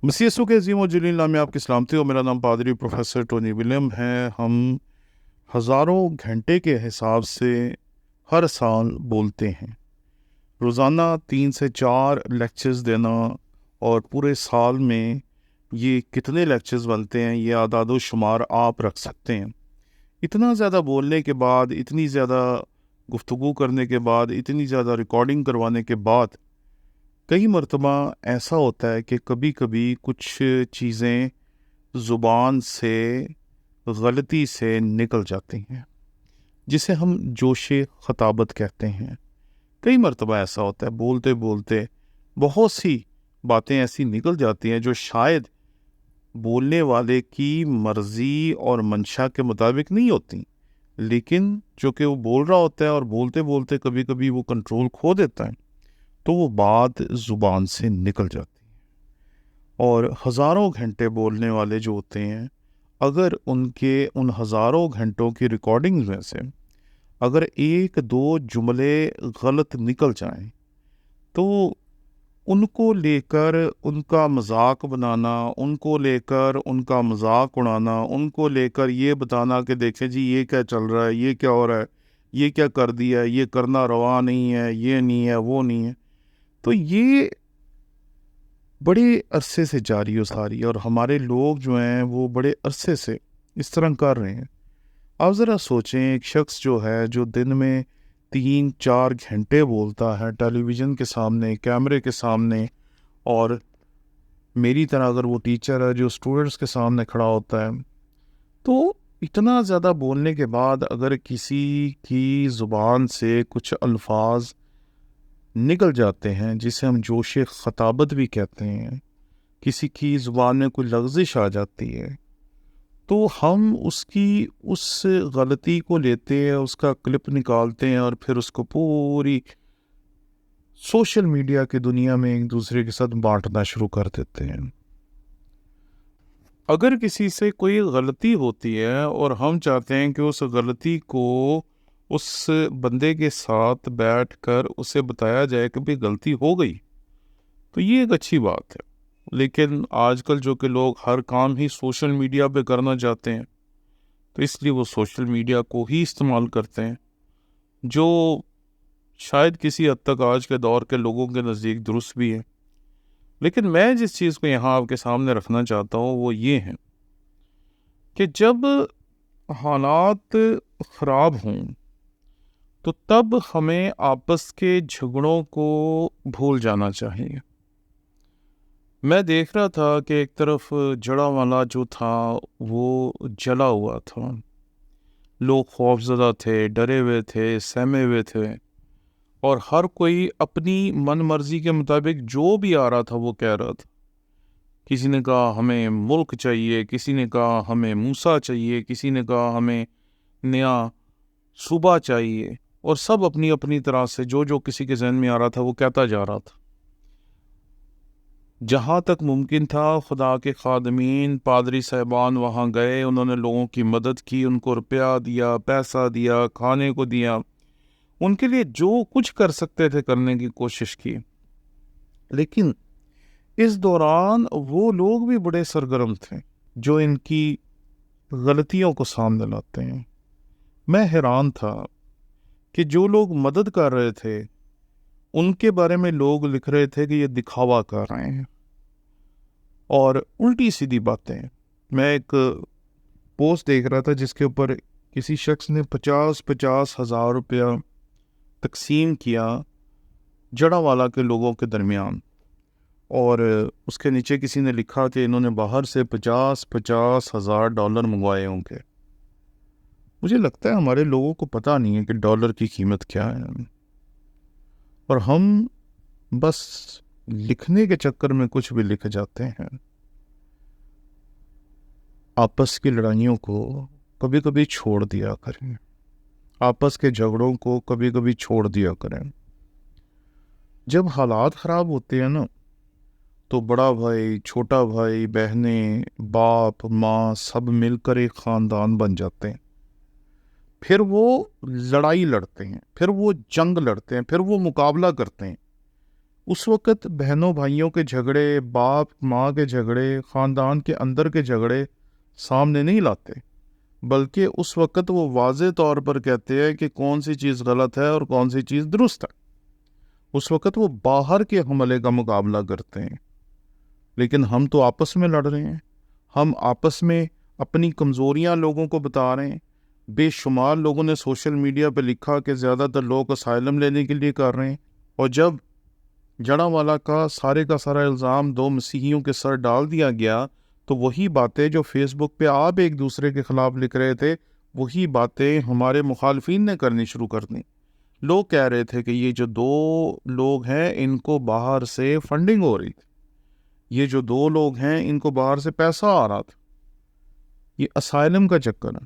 مسیح یسوع کے عظیم و جلیل نام میں آپ کی سلامتی ہو۔ میرا نام پادری پروفیسر ٹونی ولیم ہے۔ ہم ہزاروں گھنٹے کے حساب سے ہر سال بولتے ہیں، روزانہ 3 سے 4 لیکچرز دینا، اور پورے سال میں یہ کتنے لیکچرز بنتے ہیں یہ اعداد و شمار آپ رکھ سکتے ہیں۔ اتنا زیادہ بولنے کے بعد، اتنی زیادہ گفتگو کرنے کے بعد، اتنی زیادہ ریکارڈنگ کروانے کے بعد کئی مرتبہ ایسا ہوتا ہے کہ کبھی کبھی کچھ چیزیں زبان سے غلطی سے نکل جاتی ہیں، جسے ہم جوش خطابت کہتے ہیں۔ کئی مرتبہ ایسا ہوتا ہے بولتے بولتے بہت سی باتیں ایسی نکل جاتی ہیں جو شاید بولنے والے کی مرضی اور منشا کے مطابق نہیں ہوتی، لیکن جو کہ وہ بول رہا ہوتا ہے اور بولتے بولتے کبھی کبھی وہ کنٹرول کھو دیتا ہے، تو وہ بات زبان سے نکل جاتی ہے۔ اور ہزاروں گھنٹے بولنے والے جو ہوتے ہیں، اگر ان ہزاروں گھنٹوں کی ریکارڈنگ میں سے اگر 1-2 جملے غلط نکل جائیں تو ان کو لے کر ان کا مذاق بنانا، ان کو لے کر ان کا مذاق اڑانا، ان کو لے کر یہ بتانا کہ دیکھیں جی یہ کیا چل رہا ہے، یہ کیا ہو رہا ہے، یہ کیا کر دیا، یہ کرنا روا نہیں ہے، یہ نہیں ہے، وہ نہیں ہے، تو یہ بڑے عرصے سے جاری و ساری ہے، اور ہمارے لوگ جو ہیں وہ بڑے عرصے سے اس طرح کر رہے ہیں۔ آپ ذرا سوچیں، ایک شخص جو ہے جو دن میں 3-4 گھنٹے بولتا ہے ٹیلی ویژن کے سامنے، کیمرے کے سامنے، اور میری طرح اگر وہ ٹیچر ہے جو اسٹوڈنٹس کے سامنے کھڑا ہوتا ہے، تو اتنا زیادہ بولنے کے بعد اگر کسی کی زبان سے کچھ الفاظ نکل جاتے ہیں جسے ہم جوش خطابت بھی کہتے ہیں، کسی کی زبان میں کوئی لغزش آ جاتی ہے، تو ہم اس غلطی کو لیتے ہیں، اس کا کلپ نکالتے ہیں، اور پھر اس کو پوری سوشل میڈیا کی دنیا میں ایک دوسرے کے ساتھ بانٹنا شروع کر دیتے ہیں۔ اگر کسی سے کوئی غلطی ہوتی ہے اور ہم چاہتے ہیں کہ اس غلطی کو اس بندے کے ساتھ بیٹھ کر اسے بتایا جائے کہ بھی غلطی ہو گئی، تو یہ ایک اچھی بات ہے، لیکن آج کل جو کہ لوگ ہر کام ہی سوشل میڈیا پہ کرنا چاہتے ہیں، تو اس لیے وہ سوشل میڈیا کو ہی استعمال کرتے ہیں، جو شاید کسی حد تک آج کے دور کے لوگوں کے نزدیک درست بھی ہے۔ لیکن میں جس چیز کو یہاں آپ کے سامنے رکھنا چاہتا ہوں وہ یہ ہے کہ جب حالات خراب ہوں تو تب ہمیں آپس کے جھگڑوں کو بھول جانا چاہیے۔ میں دیکھ رہا تھا کہ ایک طرف جڑا والا جو تھا وہ جلا ہوا تھا، لوگ خوفزدہ تھے، ڈرے ہوئے تھے، سہمے ہوئے تھے، اور ہر کوئی اپنی من مرضی کے مطابق جو بھی آ رہا تھا وہ کہہ رہا تھا۔ کسی نے کہا ہمیں ملک چاہیے، کسی نے کہا ہمیں موسیٰ چاہیے، کسی نے کہا ہمیں نیا صوبہ چاہیے، اور سب اپنی اپنی طرح سے جو جو کسی کے ذہن میں آ رہا تھا وہ کہتا جا رہا تھا۔ جہاں تک ممکن تھا خدا کے خادمین، پادری صاحبان وہاں گئے، انہوں نے لوگوں کی مدد کی، ان کو روپیہ دیا، پیسہ دیا، کھانے کو دیا، ان کے لیے جو کچھ کر سکتے تھے کرنے کی کوشش کی۔ لیکن اس دوران وہ لوگ بھی بڑے سرگرم تھے جو ان کی غلطیوں کو سامنے لاتے ہیں۔ میں حیران تھا کہ جو لوگ مدد کر رہے تھے ان کے بارے میں لوگ لکھ رہے تھے کہ یہ دکھاوا کر رہے ہیں اور الٹی سیدھی باتیں۔ میں ایک پوسٹ دیکھ رہا تھا جس کے اوپر کسی شخص نے 50 ہزار روپیہ تقسیم کیا جڑا والا کے لوگوں کے درمیان، اور اس کے نیچے کسی نے لکھا کہ انہوں نے باہر سے 50 ہزار ڈالر منگوائے ہوں گے۔ مجھے لگتا ہے ہمارے لوگوں کو پتہ نہیں ہے کہ ڈالر کی قیمت کیا ہے، اور ہم بس لکھنے کے چکر میں کچھ بھی لکھ جاتے ہیں۔ آپس کی لڑائیوں کو کبھی کبھی چھوڑ دیا کریں، آپس کے جھگڑوں کو کبھی کبھی چھوڑ دیا کریں۔ جب حالات خراب ہوتے ہیں نا تو بڑا بھائی، چھوٹا بھائی، بہنیں، باپ، ماں سب مل کر ایک خاندان بن جاتے ہیں، پھر وہ لڑائی لڑتے ہیں، پھر وہ جنگ لڑتے ہیں، پھر وہ مقابلہ کرتے ہیں اس وقت بہنوں بھائیوں کے جھگڑے، باپ ماں کے جھگڑے، خاندان کے اندر کے جھگڑے سامنے نہیں لاتے، بلکہ اس وقت وہ واضح طور پر کہتے ہیں کہ کون سی چیز غلط ہے اور کون سی چیز درست ہے۔ اس وقت وہ باہر کے حملے کا مقابلہ کرتے ہیں، لیکن ہم تو آپس میں لڑ رہے ہیں، ہم آپس میں اپنی کمزوریاں لوگوں کو بتا رہے ہیں۔ بے شمار لوگوں نے سوشل میڈیا پہ لکھا کہ زیادہ تر لوگ اسائلم لینے کے لیے کر رہے ہیں، اور جب جڑاوالا کا سارا الزام دو مسیحیوں کے سر ڈال دیا گیا تو وہی باتیں جو فیس بک پہ آپ ایک دوسرے کے خلاف لکھ رہے تھے، وہی باتیں ہمارے مخالفین نے کرنی شروع کر دیں۔ لوگ کہہ رہے تھے کہ یہ جو دو لوگ ہیں ان کو باہر سے فنڈنگ ہو رہی تھی، یہ جو دو لوگ ہیں ان کو باہر سے پیسہ آ رہا تھا، یہ اسائلم کا چکر ہے۔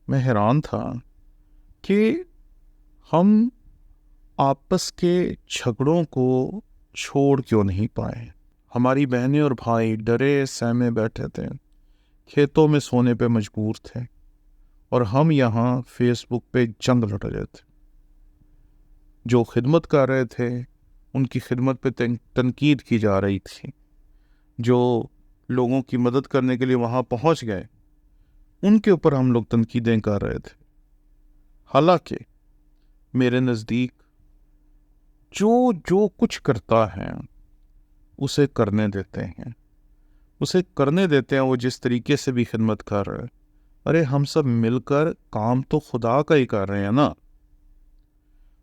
میں حیران تھا کہ ہم آپس کے جھگڑوں کو چھوڑ کیوں نہیں پائے۔ ہماری بہنیں اور بھائی ڈرے سہمے بیٹھے تھے، کھیتوں میں سونے پہ مجبور تھے، اور ہم یہاں فیس بک پہ جنگ لڑ رہے تھے۔ جو خدمت کر رہے تھے ان کی خدمت پہ تنقید کی جا رہی تھی، جو لوگوں کی مدد کرنے کے لیے وہاں پہنچ گئے ان کے اوپر ہم لوگ تنقیدیں کر رہے تھے۔ حالانکہ میرے نزدیک جو کچھ کرتا ہے اسے کرنے دیتے ہیں، وہ جس طریقے سے بھی خدمت کر رہے ہیں۔ ارے ہم سب مل کر کام تو خدا کا ہی کر رہے ہیں نا،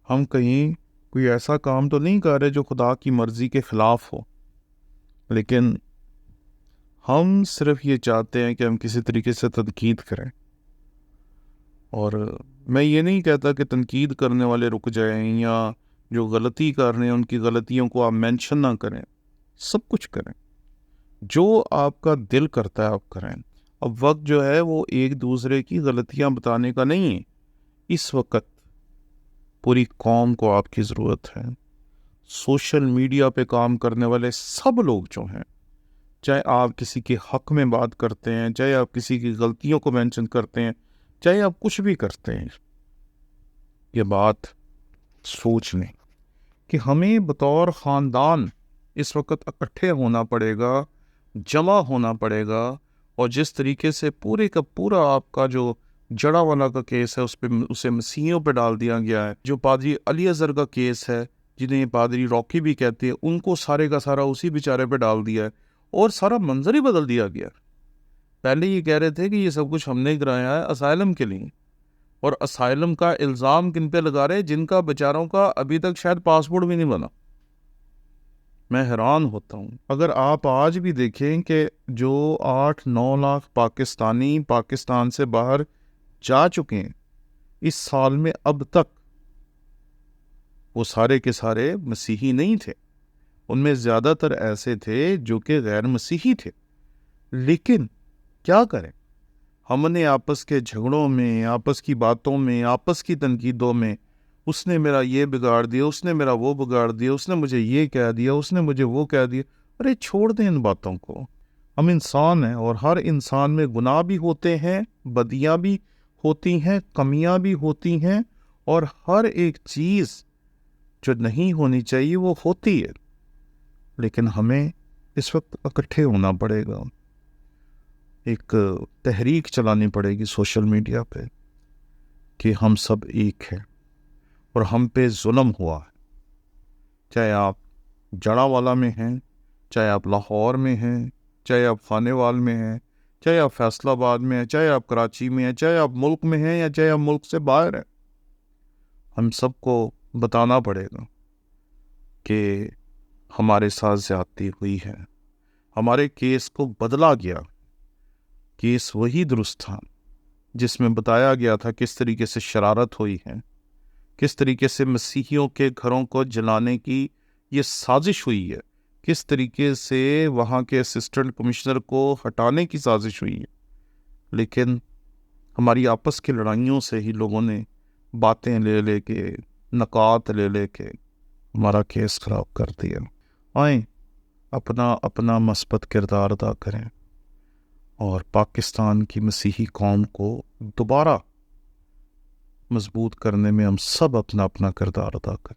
ہم کہیں کوئی ایسا کام تو نہیں کر رہے جو خدا کی مرضی کے خلاف ہو، لیکن ہم صرف یہ چاہتے ہیں کہ ہم کسی طریقے سے تنقید کریں۔ اور میں یہ نہیں کہتا کہ تنقید کرنے والے رک جائیں، یا جو غلطی کر رہے ہیں ان کی غلطیوں کو آپ مینشن نہ کریں، سب کچھ کریں، جو آپ کا دل کرتا ہے آپ کریں۔ اب وقت جو ہے وہ ایک دوسرے کی غلطیاں بتانے کا نہیں ہے، اس وقت پوری قوم کو آپ کی ضرورت ہے۔ سوشل میڈیا پہ کام کرنے والے سب لوگ جو ہیں، چاہے آپ کسی کے حق میں بات کرتے ہیں، چاہے آپ کسی کی غلطیوں کو مینشن کرتے ہیں، چاہے آپ کچھ بھی کرتے ہیں، یہ بات سوچ لیں کہ ہمیں بطور خاندان اس وقت اکٹھے ہونا پڑے گا، جمع ہونا پڑے گا، اور جس طریقے سے پورے کا پورا آپ کا جو جڑاوالا کا کیس ہے اسے مسیحیوں پہ ڈال دیا گیا ہے، جو پادری علی اظہر کا کیس ہے جنہیں پادری راکی بھی کہتے ہیں، ان کو سارے کا سارا اسی بیچارے پہ ڈال دیا ہے، اور سارا منظر ہی بدل دیا گیا۔ پہلے یہ کہہ رہے تھے کہ یہ سب کچھ ہم نے کرایا ہے اسائلم کے لیے، اور اسائلم کا الزام کن پہ لگا رہے، جن کا بیچاروں کا ابھی تک شاید پاسپورٹ بھی نہیں بنا۔ میں حیران ہوتا ہوں۔ اگر آپ آج بھی دیکھیں کہ جو 8-9 لاکھ پاکستانی پاکستان سے باہر جا چکے ہیں اس سال میں، اب تک وہ سارے کے سارے مسیحی نہیں تھے، ان میں زیادہ تر ایسے تھے جو کہ غیر مسیحی تھے۔ لیکن کیا کریں، ہم نے آپس کے جھگڑوں میں، آپس کی باتوں میں، آپس کی تنقیدوں میں، اس نے میرا یہ بگاڑ دیا، اس نے میرا وہ بگاڑ دیا، اس نے مجھے یہ کہہ دیا، اس نے مجھے وہ کہہ دیا۔ ارے چھوڑ دیں ان باتوں کو، ہم انسان ہیں، اور ہر انسان میں گناہ بھی ہوتے ہیں، بدیاں بھی ہوتی ہیں، کمیاں بھی ہوتی ہیں، اور ہر ایک چیز جو نہیں ہونی چاہیے وہ ہوتی ہے۔ لیکن ہمیں اس وقت اکٹھے ہونا پڑے گا، ایک تحریک چلانی پڑے گی سوشل میڈیا پہ کہ ہم سب ایک ہیں اور ہم پہ ظلم ہوا ہے، چاہے آپ جڑاوالا میں ہیں، چاہے آپ لاہور میں ہیں، چاہے آپ خانے وال میں ہیں، چاہے آپ فیصل آباد میں ہیں، چاہے آپ کراچی میں ہیں، چاہے آپ ملک میں ہیں یا چاہے آپ ملک سے باہر ہیں، ہم سب کو بتانا پڑے گا کہ ہمارے ساتھ زیادتی ہوئی ہے، ہمارے کیس کو بدلا گیا۔ کیس وہی درست تھا جس میں بتایا گیا تھا کس طریقے سے شرارت ہوئی ہے، کس طریقے سے مسیحیوں کے گھروں کو جلانے کی یہ سازش ہوئی ہے، کس طریقے سے وہاں کے اسسٹنٹ کمشنر کو ہٹانے کی سازش ہوئی ہے۔ لیکن ہماری آپس کی لڑائیوں سے ہی لوگوں نے باتیں لے لے کے، نکات لے لے کے ہمارا کیس خراب کر دیا۔ آئیں اپنا اپنا مثبت کردار ادا کریں، اور پاکستان کی مسیحی قوم کو دوبارہ مضبوط کرنے میں ہم سب اپنا اپنا کردار ادا کریں۔